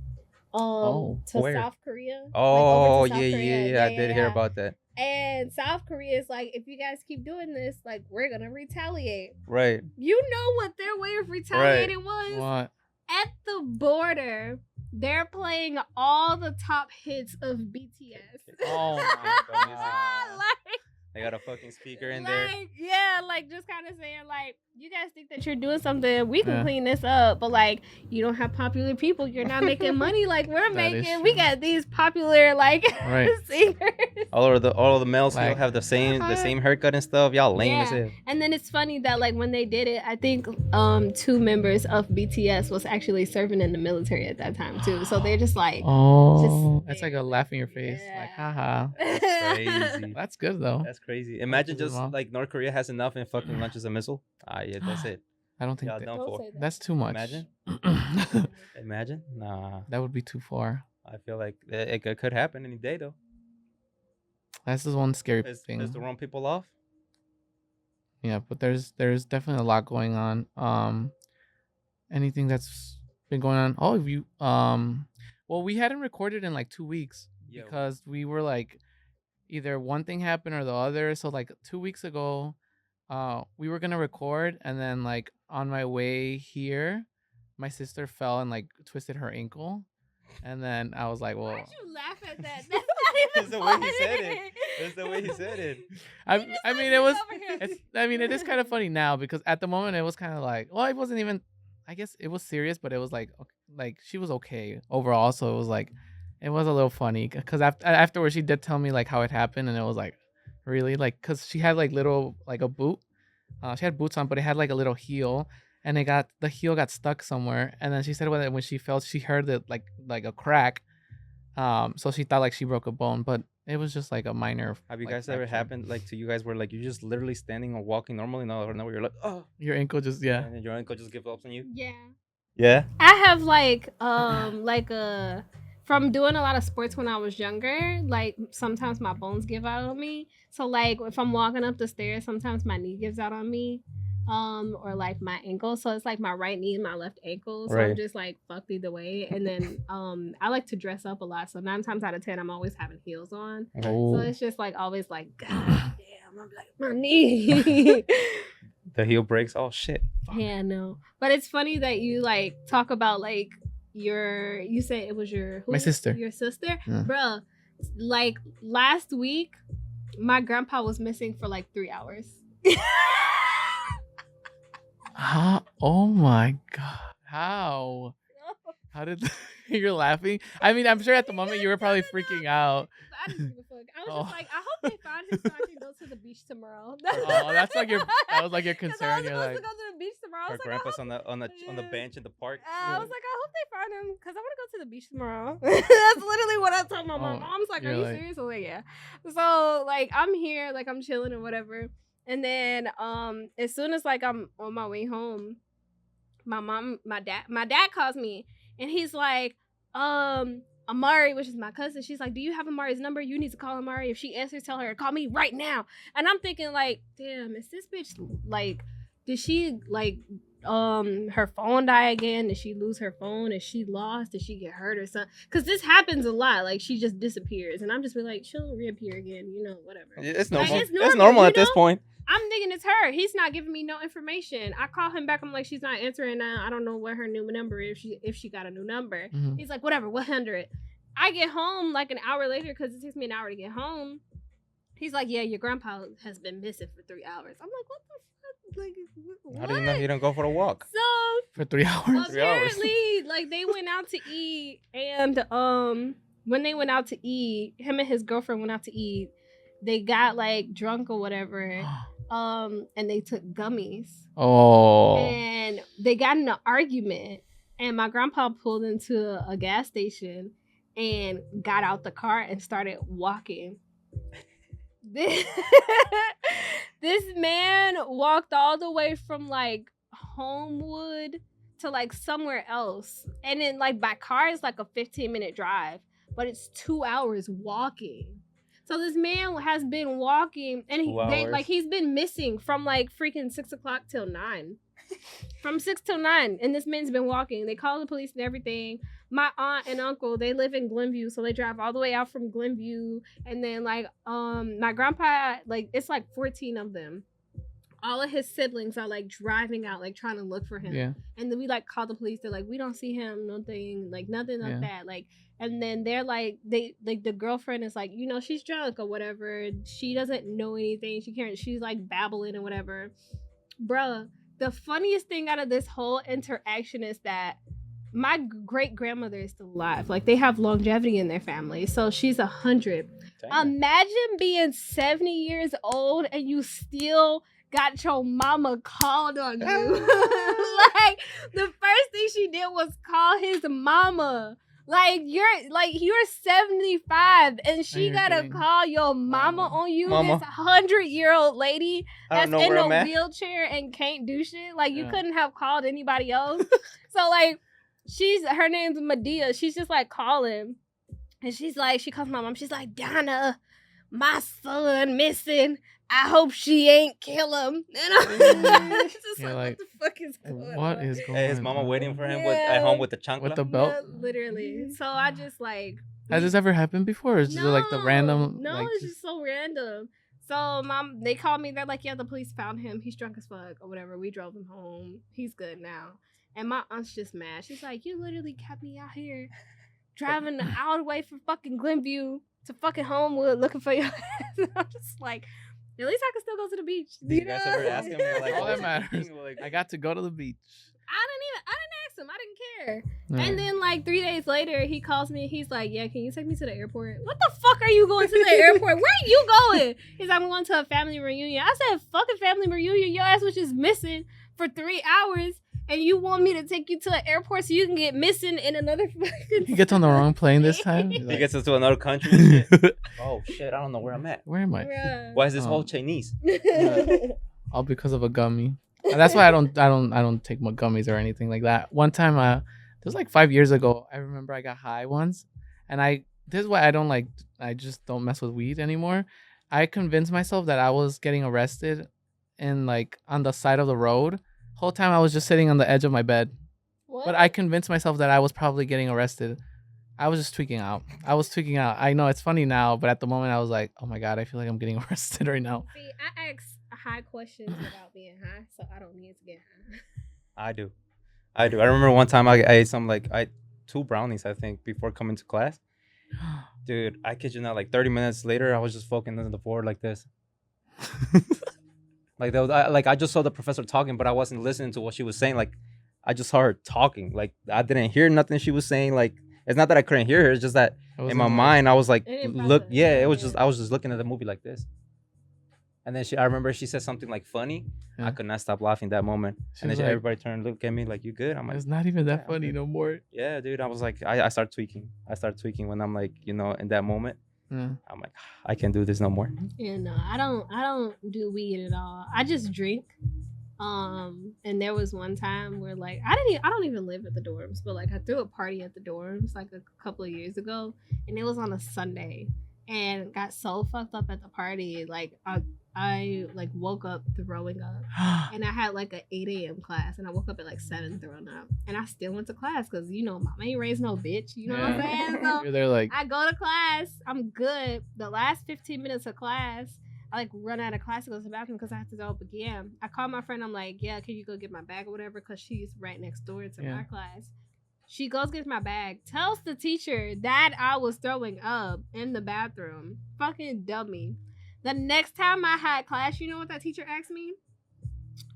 to where? South Korea. Like, Oh over to South yeah, Korea. yeah. I did hear about that. And South Korea is like, if you guys keep doing this, like we're gonna retaliate. Right. You know what their way of retaliating was? What? At the border, they're playing all the top hits of BTS. Oh my God. like, They got a fucking speaker in there. like, yeah, like just kind of saying, like, you guys think that you're doing something, we can Yeah. clean this up, but like, you don't have popular people, you're not making money like we're That is making. We true. got these popular like Right. singers. All of the males still Like, have the same haircut and stuff. Y'all lame as Yeah. hell. And then it's funny that like when they did it, I think 2 members of BTS was actually serving in the military at that time too. So they're just like, Oh, Just it's like a laugh in your face. Yeah. Like, haha. Crazy. That's good though. That's crazy. Imagine That's just wrong. like North Korea has enough and fucking launches a missile. Ah, yeah, that's it. I don't think Y'all that, done Don't for. say that. that's too much. Imagine. Imagine? Nah. That would be too far. I feel like it could happen any day though. That's the one scary thing. Is to run people off. Yeah, but there's definitely a lot going on. Anything that's been going on. Oh, you well, we hadn't recorded in like 2 weeks Yeah. because we were like either one thing happened or the other. So like 2 weeks ago, we were gonna record, and then like on my way here, my sister fell and like twisted her ankle, and then I was like, well, Why'd you laugh at that? That's not even It's the way he said funny. it. It's the way he said it. I just mean like it was over here. it is kind of funny now because at the moment it was kind of like, well, it wasn't even, I guess it was serious, but it was like she was okay overall, so it was like it was a little funny because afterwards she did tell me like how it happened, and it was like really like because she had like little like a boot, she had boots on, but it had like a little heel, and the heel got stuck somewhere, and then she said when she fell she heard it like a crack, so she thought like she broke a bone, but it was just like a minor. Have you like, guys ever fracture. happened like to you guys where like you're just literally standing or walking normally, no, you're like, oh, Your ankle just yeah. and then your ankle just gives up on you? Yeah. Yeah. I have like from doing a lot of sports when I was younger, like sometimes my bones give out on me. So like if I'm walking up the stairs, sometimes my knee gives out on me. Or like my ankle. So it's like my right knee and my left ankle. So I'm Right. just like fucked either way. And then I like to dress up a lot. So 9 times out of 10 I'm always having heels on. Oh. So it's just like always like, God damn, I'm like my knee. The heel breaks. Oh shit. Yeah, no. But it's funny that you like talk about like you said it was your My sister. Your sister? Yeah. Bruh, like last week My grandpa was missing for like 3 hours. Oh my god. How? How did you're laughing? I mean, I'm sure at the moment you were probably freaking out. I didn't give a fuck. I was Oh. just like, I hope they found him so I can go to the beach tomorrow. Oh, that's like that was like your 'Cause I concern. was You're supposed like, to go to the beach tomorrow. I Her was like, I grandpa's hope on the bench in the park. I was like, I hope they found him because I want to go to the beach tomorrow. That's literally what I told my mom. Oh, Mom's like, are you're you like- serious? I was like, yeah. So like, I'm here, like I'm chilling or whatever. And then as soon as like I'm on my way home, my dad calls me and he's like, Amari, which is my cousin, she's like, do you have Amari's number? You need to call Amari. If she answers, tell her to call me right now. And I'm thinking like, damn, is this bitch like, did she like her phone die again? Did she lose her phone? Is she lost? Did she get hurt or something? Because this happens a lot. Like she just disappears, and I'm just be like, she'll reappear again, whatever. It's Like, normal. it's It's normal, normal you at this know? point. I'm thinking it's her. He's not giving me no information. I call him back. I'm like, she's not answering now. I don't know what her new number is. If she got a new number. Mhm. He's like, whatever, 100. I get home like an hour later because it takes me an hour to get home. He's like, yeah, your grandpa has been missing for 3 hours. I'm like, what the fuck? Like, what? How do you know he don't go for a walk? So for 3 hours. 3 hours. apparently, like they went out to eat, and when they went out to eat, him and his girlfriend went out to eat. They got like drunk or whatever, and they took gummies, Oh. and they got in an argument. And my grandpa pulled into a gas station and got out the car and started walking. This man walked all the way from like Homewood to like somewhere else, and then like by car it's like a 15-minute drive, but it's 2 hours walking. So this man has been walking, and 2 hours. he's been missing from like freaking 6 o'clock till 9. From 6 till 9, and this man's been walking. They call the police and everything. My aunt and uncle, they live in Glenview, so they drive all the way out from Glenview. And then like my grandpa, like it's like 14 of them. All of his siblings are like driving out, like trying to look for him. Yeah. And then we like call the police. They're like, we don't see him, nothing like Yeah. that. Like, and then they're like, they like the girlfriend is like, she's drunk or whatever. She doesn't know anything. She's like babbling or whatever. Bruh, the funniest thing out of this whole interaction is that my great grandmother is still alive. Like they have longevity in their family, so she's 100. Damn. Imagine being 70 years old and you still got your mama called on you. Like the first thing she did was call his mama. Like you're 75 and she you're gotta getting- call your mama on you. Mama. This 100-year-old lady I that's don't know in where a I'm at. wheelchair and can't do shit. Like you Yeah. couldn't have called anybody else. So like her name's Medea. She's just like calling. And she calls my mom. She's like, Donna, my son missing. I hope she ain't kill him. And I'm just You're like, like, what the fuck is going What on? is going on? Hey, his mama waiting for him Yeah. at home with the chancla. With the belt? Yeah, literally. So I just like Has this ever happened before? Or is it like the random? No, like, it's just so random. So they called me. They're like, yeah, the police found him. He's drunk as fuck or whatever. We drove him home. He's good now. And my aunt's just mad. She's like, you literally kept me out here driving all the way from fucking Glenview to fucking Homewood looking for you. I'm just like, at least I can still go to the beach. Did you guys ever ask him? You're like, All what that was he matters. thinking? Like, I got to go to the beach. I didn't ask him. I didn't care. Yeah. And then like 3 days later, he calls me. He's like, yeah, can you take me to the airport? What the fuck are you going to the airport? Where are you going? He's like, I'm going to a family reunion. I said, fucking family reunion. Your ass was just missing for 3 hours. And you want me to take you to an airport so you can get missing in another fucking He gets on the wrong plane this time. He's he like, gets us to another country. And shit. Oh shit! I don't know where I'm at. Where am I? Bruh. Why is this Oh. whole Chinese? All because of a gummy. And that's why I don't take my gummies or anything like that. One time, it was like 5 years ago. I remember I got high once, and this is why I just don't mess with weed anymore. I convinced myself that I was getting arrested, in like on the side of the road. Whole time I was just sitting on the edge of my bed, What? but I convinced myself that I was probably getting arrested. I was just tweaking out. I know it's funny now, but at the moment I was like, oh my God, I feel like I'm getting arrested right now. See, I ask high questions without being high, so I don't need to get high. I do. I remember one time I ate I ate 2 brownies, I think, before coming to class, Dude, I kid you not. Like 30 minutes later, I was just focusing on the board like this. Like that was, I just saw the professor talking, but I wasn't listening to what she was saying. Like I just saw her talking. Like I didn't hear nothing she was saying. Like it's not that I couldn't hear her. It's just that It in wasn't my like- mind I was like, It didn't look, process. yeah, it was Yeah. just I was just looking at the movie like this. And then I remember she said something like funny. Yeah. I could not stop laughing that moment. She And was then like- everybody turned and looked at me like, "You good?" I'm like, It's not even "Yeah, that I'm funny good." no more. Yeah, dude. I was like, I start tweaking. I start tweaking when I'm like, you know, in that moment. Yeah. I'm like, I can't do this no more. Yeah, no, I don't do weed at all. I just drink. And there was one time where like I don't even live at the dorms, but like I threw a party at the dorms like a couple of years ago, and it was on a Sunday, and got so fucked up at the party, like I like woke up throwing up, and I had like an 8 a.m. class, and I woke up at like 7 throwing up, and I still went to class because you know mama ain't raised no bitch, you know what I'm saying? So You're there like, I go to class. I'm good. The last 15 minutes of class, I like run out of class to go to the bathroom because I have to go up again. I call my friend. I'm like, yeah, can you go get my bag or whatever? Because she's right next door to Yeah. my class. She goes, gets my bag, tells the teacher that I was throwing up in the bathroom. Fucking dummy. The next time I had class, you know what that teacher asked me?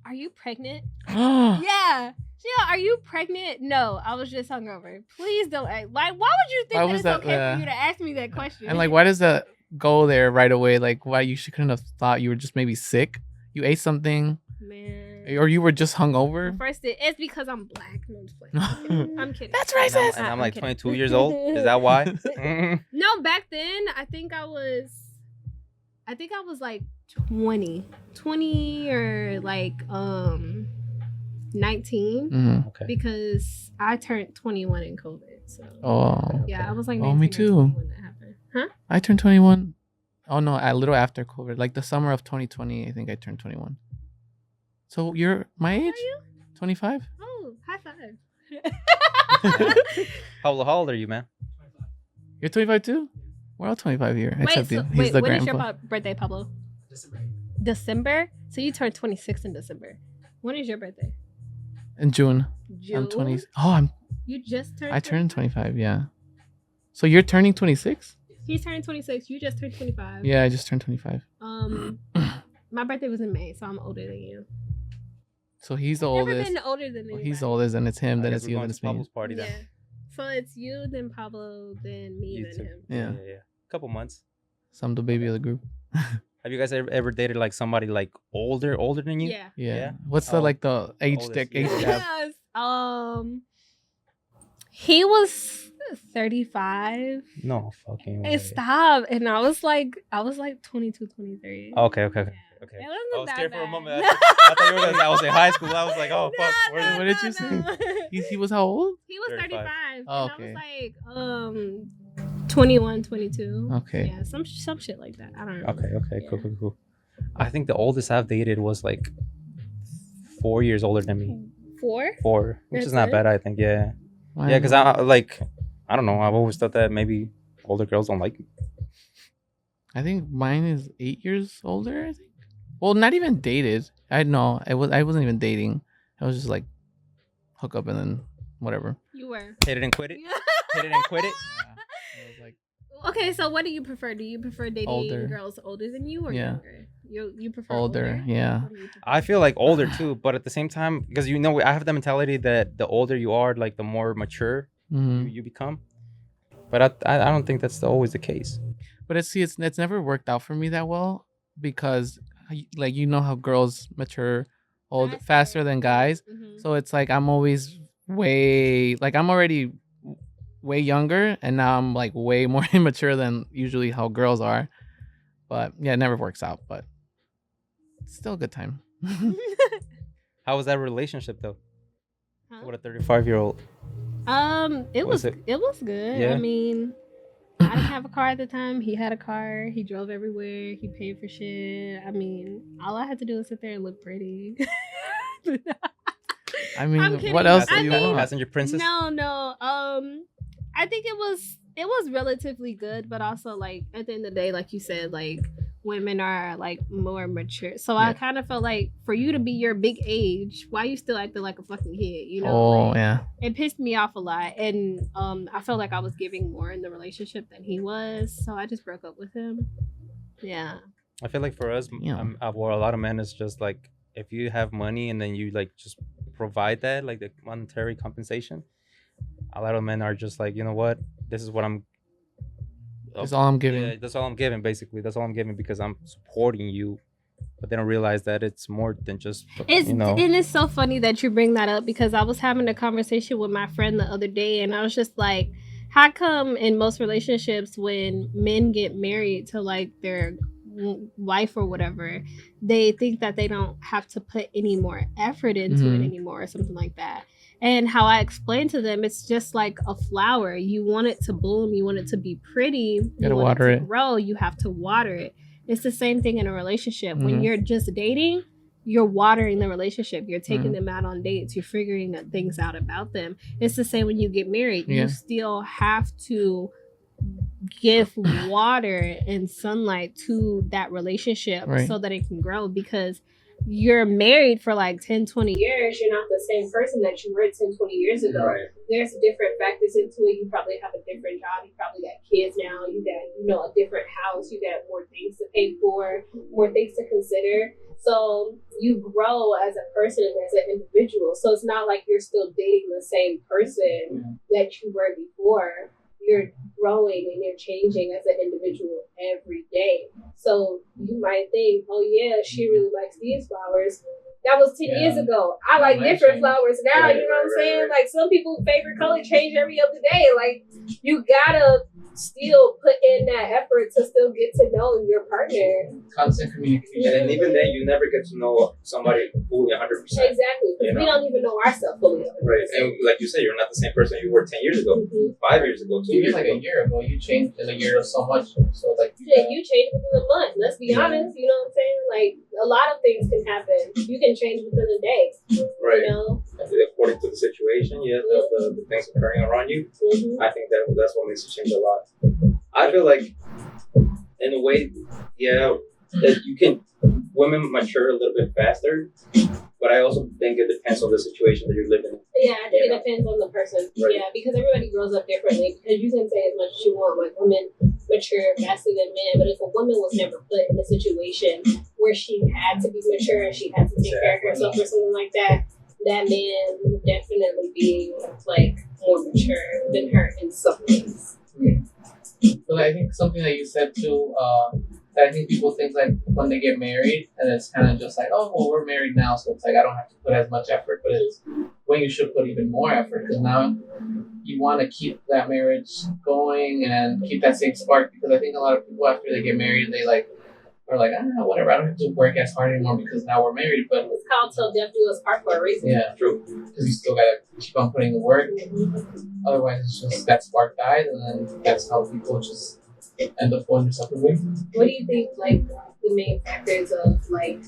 Are you pregnant? Yeah. Yeah, are you pregnant? No, I was just hungover. Please don't ask. Like, why would you think Why that was it's that- okay yeah. for you to ask me that question? and like, why does that go there right away? Like, why you couldn't have thought you were just maybe sick? You ate something, Man. or you were just hungover. First, it's because I'm black. No, I'm just playing. I'm kidding. That's And I'm, racist. and I'm I'm like kidding. 22 years old. Is that why? Mhm. No, back then, I think I was like 20 or like 19 Mhm. Okay. because I turned 21 in COVID. So Oh, yeah, I was like Oh, 19 me or too. 20 when that happened. Huh? I turned 21. Oh no, a little after COVID, like the summer of 2020. I think I turned 21. So you're my How age, are you? 25. Oh, high five. How old are you, man? You're 25 too. We're all 25 here, except you. He's wait, the when is your grandpa. birthday, Pablo? December. So you turned 26 in December. When is your birthday? In June. June. I'm 20. Oh, You just turned. I turned 25. Yeah. So you're turning 26? He's turning 26. You just turned 25. Yeah, I just turned 25. My birthday was in May, so I'm older than you. So he's the Never oldest. been older than Well, anybody. he's the oldest, and it's him. I Then guess it's we're you. going Then to it's me. Pablo's party then. Yeah. So it's you, then Pablo, then me, You then too. him. Yeah. Couple months. So I'm the baby of the group. Have you guys ever dated like somebody like older than you? Yeah. Yeah. Yeah? What's the Oh, like the age oldest, age yeah. gap? Yes. He was 35. No fucking way. Hey, stop. And I was like 22, 23. Okay. Yeah. Okay. It wasn't I was that scared for a bad. moment. I thought you were gonna say I was in high school. I was like, oh fuck. No, where's- no, What did you no, say? no. He was how old? He was 35. 35. Oh, And okay. I was like 21, 22. Okay. Yeah, some shit like that. I don't know. Okay. Yeah. Cool. I think the oldest I've dated was like 4 years older than me. 4? 4, which is That's not it? bad. I think. Yeah. Wow. Yeah, because I like, I don't know. I've always thought that maybe older girls don't like me. I think mine is 8 years older. I think. Well, not even dated. I wasn't even dating. I was just like hook up and then whatever. You were. Hit it and quit it. Hit it and quit it. Yeah. It was like Okay, so what do you prefer? Do you prefer dating Older. girls older than you or Yeah. younger? You prefer older. Yeah. What do you prefer? I feel like older too, but at the same time, because you know, I have the mentality that the older you are, like the more mature Hmm. you become. But I don't think that's always the case. But it's never worked out for me that well because like you know how girls mature faster than guys. Mhm. So it's like I'm always I'm already way younger and now I'm like way more immature than usually how girls are. But yeah, it never works out, but it's still a good time. How was that relationship though? Huh? With a 35-year-old? It Was was it- it was good. Yeah. I mean, I didn't have a car at the time. He had a car. He drove everywhere. He paid for shit. I mean, all I had to do was sit there and look pretty. I mean, I'm kidding. what else do I you mean- want? Passenger princess? No. I think it was It was relatively good, but also like at the end of the day, like you said, like women are like more mature. So I Yeah. kind of felt like for you to be your big age, why you still acting like a fucking kid? You know, Oh like, yeah. it pissed me off a lot, and I felt like I was giving more in the relationship than he was, so I just broke up with him. Yeah. I feel like for us, Yeah. for a lot of men, it's just like if you have money and then you like just provide that, like the monetary compensation. A lot of men are just like, you know what, this is what I'm. That's all I'm giving. Yeah, that's all I'm giving. Basically, that's all I'm giving because I'm supporting you. But they don't realize that it's more than just, It's you know. and it's so funny that you bring that up because I was having a conversation with my friend the other day, and I was just like, how come in most relationships when men get married to like their wife or whatever, they think that they don't have to put any more effort into it Mhm. anymore or something like that. And how I explained to them, it's just like a flower. You want it to bloom, you want it to be pretty, you Gotta want water it to it. grow, you have to water it. It's the same thing in a relationship. When Mhm. you're just dating, you're watering the relationship. You're taking Mhm. them out on dates. You're figuring things out about them. It's the same when you get married. Yeah. You still have to give water and sunlight to that relationship Right. so that it can grow because you're married for like 10, 20 years. You're not the same person that you were 10, 20 years ago. Right. There's different factors into it. You probably have a different job. You probably got kids now. You got, a different house. You got more things to pay for, more things to consider. So you grow as a person and as an individual. So it's not like you're still dating the same person that you were before. You're growing and you're changing as an individual every day. So you might think, oh yeah, she really likes these flowers. That was 10 years ago. I like different flowers now. You know what I'm saying? Like some people's favorite color change every other day. Like you gotta still put in that effort to still get to know your partner. Constant communication. And even then, you never get to know somebody fully 100%. Exactly, because we don't even know ourselves fully. Right. And like you said, you're not the same person you were 10 years ago, 5 years ago, 2 Even years like ago. a year ago, you changed in a year so much. So like Yeah, you change within a month. Let's be honest. You know what I'm saying? Like a lot of things can happen. You can change within a day. Right. You know. According to the situation, the things occurring around you, I think that's what makes you change a lot. I feel like, in a way, that you can, women mature a little bit faster, but I also think it depends on the situation that you're living in. Yeah, I think it depends on the person. Right. Yeah, because everybody grows up differently. Because you can say as much as you want, like women mature faster than men, but if a woman was never put in a situation where she had to be mature and she had to take care of herself or something like that, that man would definitely be like more mature than her in some ways. But I think something that you said too, that I think people think like when they get married, and it's kind of just like, oh, well, we're married now, so it's like I don't have to put as much effort. But it's when you should put even more effort because now you want to keep that marriage going and keep that same spark. Because I think a lot of people after they get married, they like are like, whatever, I don't have to work as hard anymore because now we're married. But It's called till death do us part for a reason. yeah, true. Because you still gotta keep on putting the work. Otherwise, it's just that spark dies, and then that's how people just end up going their separate ways. What do you think, like, the main factors of, like,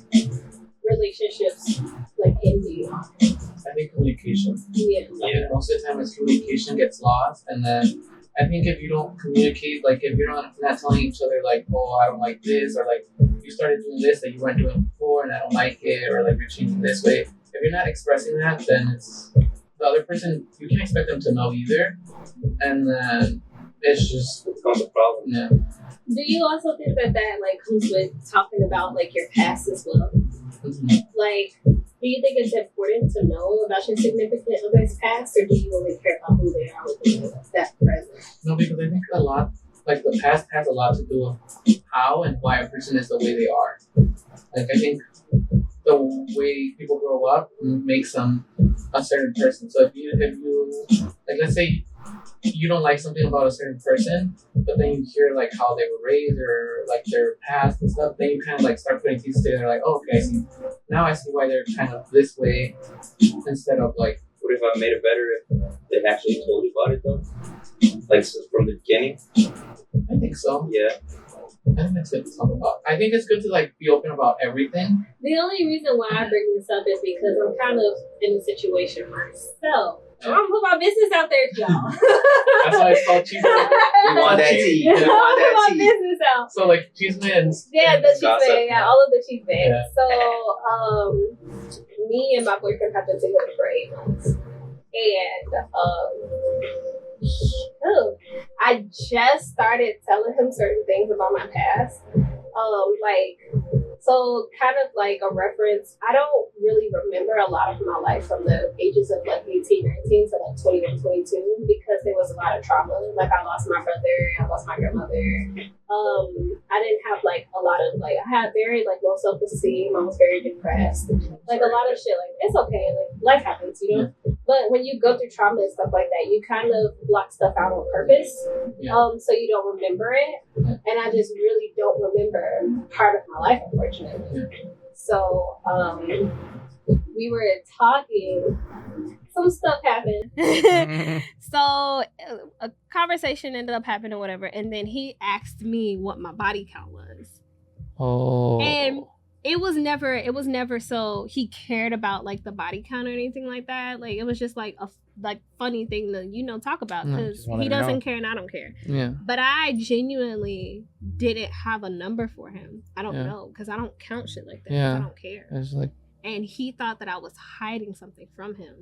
relationships, like, ending? I think communication. Yeah. I think most of the time, communication gets lost, and then I think if you don't communicate, like if you're not telling each other, like, oh, I don't like this, or like you started doing this that you weren't doing before, and I don't like it, or like you're changing this way. If you're not expressing that, then it's the other person. You can't expect them to know either, and then it's just becomes a problem. Yeah. Do you also think that like comes with talking about like your past as well? Mm-hmm. Like, do you think it's important to know about your significant other's past, or do you only care about who they are within that present? No, because I think a lot, like the past has a lot to do with how and why a person is the way they are. Like I think the way people grow up makes them a certain person. So if you like, let's say you don't like something about a certain person, but then you hear like how they were raised or like their past and stuff, then you kind of like start putting things together. Like, oh, okay, I see. Now I see why they're kind of this way, instead of like, what if I made it better if they actually told you about it though? Like from the beginning? I think so. Yeah. I think that's good to talk about. I think it's good to like be open about everything. The only reason why I bring this up is because I'm kind of in a situation myself I'm gonna put my business out there, y'all. That's why it's called Chisme. We want that tea. I'm We gonna want put my that tea. business out. So like Chisme and Yeah, the cheese Gossip. bag. Yeah, all of the cheese bags. Yeah. So, me and my boyfriend have been together for 8 months, and I just started telling him certain things about my past. So kind of like a reference, I don't really remember a lot of my life from the ages of like 18, 19 to like 21, 22 because there was a lot of trauma. Like I lost my brother, I lost my grandmother. I didn't have like a lot of like, I had very like low self-esteem. I was very depressed. Like a lot of shit, like it's okay, like life happens, you know? But when you go through trauma and stuff like that, you kind of block stuff out on purpose. So you don't remember it. And I just really don't remember part of my life, unfortunately. So we were talking, some stuff happened. So a conversation ended up happening or whatever, and then he asked me what my body count was. Oh. And it was never so he cared about like the body count or anything like that. Like it was just like a funny thing to talk about because he doesn't care and I don't care. Yeah. But I genuinely didn't have a number for him. I don't know because I don't count shit like that. Yeah. I don't care. It's like, and he thought that I was hiding something from him.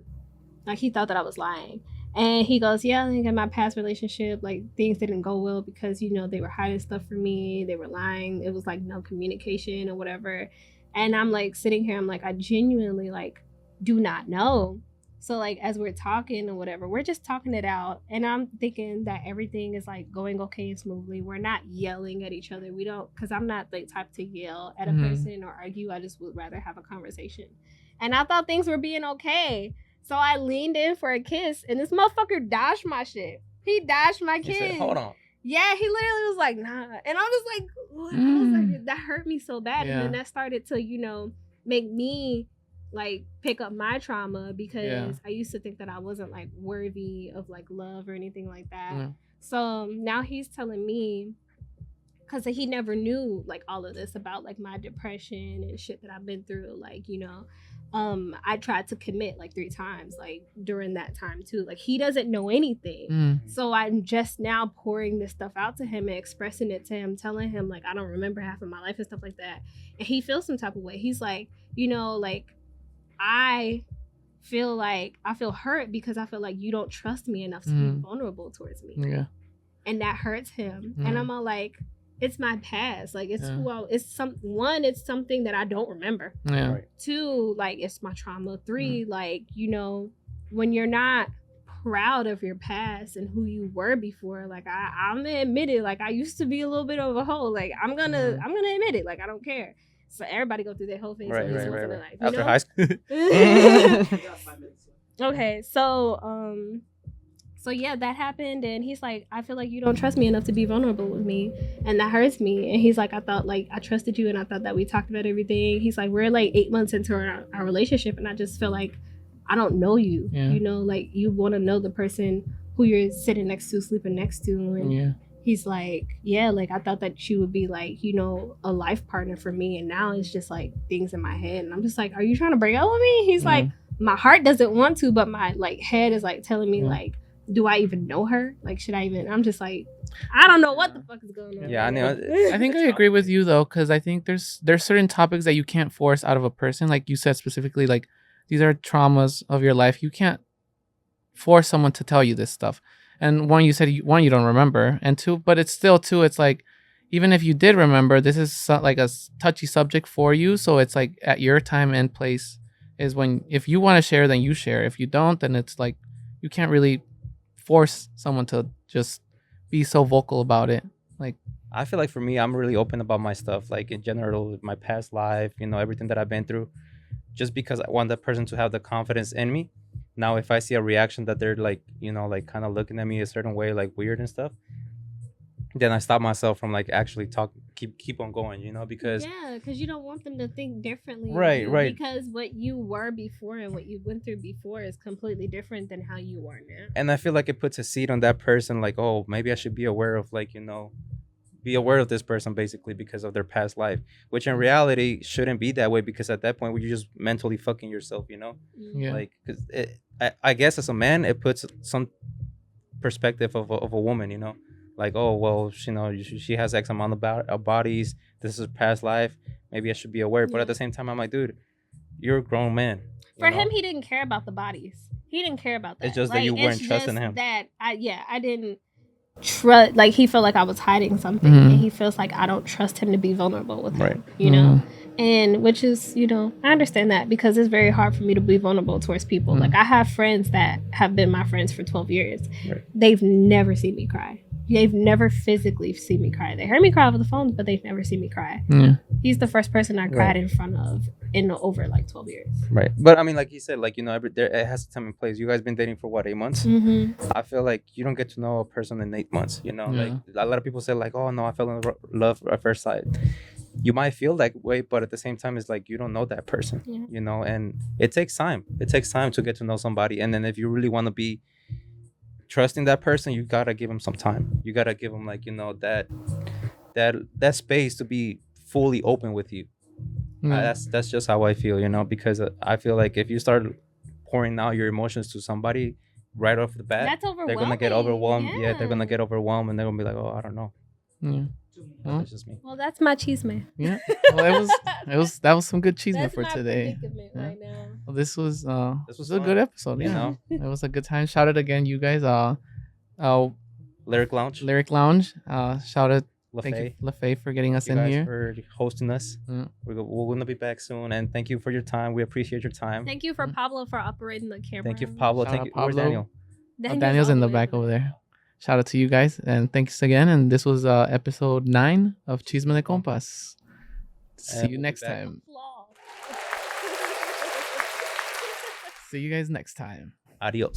Like he thought that I was lying. And he goes, yeah, I think in my past relationship, like things didn't go well because, they were hiding stuff from me. They were lying. It was like no communication or whatever. And I'm like sitting here, I'm like, I genuinely like do not know. So like as we're talking or whatever, we're just talking it out. And I'm thinking that everything is like going okay and smoothly. We're not yelling at each other. We don't, because I'm not the type to yell at a person or argue. I just would rather have a conversation. And I thought things were being okay. So I leaned in for a kiss, and this motherfucker dashed my shit. He dashed my kiss. He said, hold on. Yeah, he literally was like, nah. And I was like, what? I was like, that hurt me so bad. And then that started to, make me like pick up my trauma because I used to think that I wasn't like worthy of like love or anything like that. So now he's telling me, because he never knew like all of this about like my depression and shit that I've been through, like, I tried to commit like 3 times, like during that time too. Like he doesn't know anything. So I'm just now pouring this stuff out to him and expressing it to him, telling him like I don't remember half of my life and stuff like that. And he feels some type of way. He's like, like I feel hurt because I feel like you don't trust me enough to be vulnerable towards me. Yeah. And that hurts him. And I'm all like, it's my past. Like it's it's something that I don't remember. Yeah. Right. 2, like it's my trauma. 3, like, when you're not proud of your past and who you were before, like I'm gonna admit it. Like I used to be a little bit of a hoe. Like I'm gonna admit it. Like I don't care. So everybody go through their whole phase once in their life. After high school. Okay, so yeah, that happened, and he's like, I feel like you don't trust me enough to be vulnerable with me, and that hurts me. And he's like, I thought like I trusted you, and I thought that we talked about everything. He's like, we're like 8 months into our relationship, and I just feel like I don't know you. Like you want to know the person who you're sitting next to, sleeping next to, and he's like, yeah, like I thought that she would be like, a life partner for me, and now it's just like things in my head, and I'm just like, are you trying to break up with me? He's like, my heart doesn't want to, but my like head is like telling me like, do I even know her? Like, should I even? I'm just like, I don't know what the fuck is going on. Yeah, I know. I think I agree with you though, because I think there's certain topics that you can't force out of a person. Like you said specifically, like these are traumas of your life. You can't force someone to tell you this stuff. And one, you said you don't remember, and 2, but it's still 2. It's like even if you did remember, this is like a touchy subject for you. So it's like at your time and place is when if you want to share, then you share. If you don't, then it's like you can't really force someone to just be so vocal about it. Like I feel like for me, I'm really open about my stuff, like in general, my past life, everything that I've been through, just because I want that person to have the confidence in me. Now, if I see a reaction that they're like, like kind of looking at me a certain way, like weird and stuff, then I stop myself from like actually keep on going, because you don't want them to think differently. Right. Because what you were before and what you went through before is completely different than how you are now. And I feel like it puts a seed on that person, like, oh, maybe I should be aware of like, be aware of this person basically because of their past life, which in reality shouldn't be that way because at that point you're just mentally fucking yourself, you know? Yeah. Like, because I guess as a man, it puts some perspective of a woman, you know? Like, oh, well, she has X amount of bodies. This is her past life. Maybe I should be aware. But Yeah. at the same time, I'm like, dude, you're a grown man. For him, he didn't care about the bodies. He didn't care about that. It's just that you weren't trusting him. That I didn't trust. Like, he felt like I was hiding something, Mhm. and he feels like I don't trust him to be vulnerable with Right. him. You know, and which is, you know, I understand that because it's very hard for me to be vulnerable towards people. Mhm. Like, I have friends that have been my friends for 12 years. Right. They've never seen me cry. They've never physically seen me cry. They heard me cry over the phone, but they've never seen me cry. Yeah. He's the first person I cried in front of in over like 12 years. Right. But I mean, like he said, like, you know, it has time and place. You guys been dating for what, 8 months? Mm-hmm. I feel like you don't get to know a person in 8 months, you know? Yeah. Like, a lot of people say, like, oh, no, I fell in love at first sight. You might feel that way, but at the same time, it's like you don't know that person, Yeah. you know? And it takes time. It takes time to get to know somebody. And then if you really want to be trusting that person, you got to give them some time. You got to give them, like, you know, that space to be fully open with you. Yeah. That's just how I feel, you know, because I feel like if you start pouring out your emotions to somebody right off the bat, That's overwhelming. they're gonna get overwhelmed. Yeah. Yeah, they're gonna get overwhelmed, and they're gonna be like, oh, I don't know. Yeah. Well, That's just me. Well, that's my chisme. yeah. Well, that was some good chisme That's for my today. predicament Yeah. right now. Well, this was This this was was a fun, good episode. you Yeah, know? it was a good time. Shout out again, you guys. Lyric Lounge, Lyric Lounge. Shout out, thank you, LaFay, LaFay, for getting us you in guys here. for hosting us. Yeah. We're gonna be back soon, and thank you for your time. We appreciate your time. Thank you for Pablo for operating the camera. Thank you, Pablo. Shout Thank out you. Where's Pablo. Daniel? Daniel's all in the way back over there. Shout out to you guys, and thanks again. And this was episode 9 of Chisme de Compas. See And you we'll be next back. time. Applause. See you guys next time. Adios.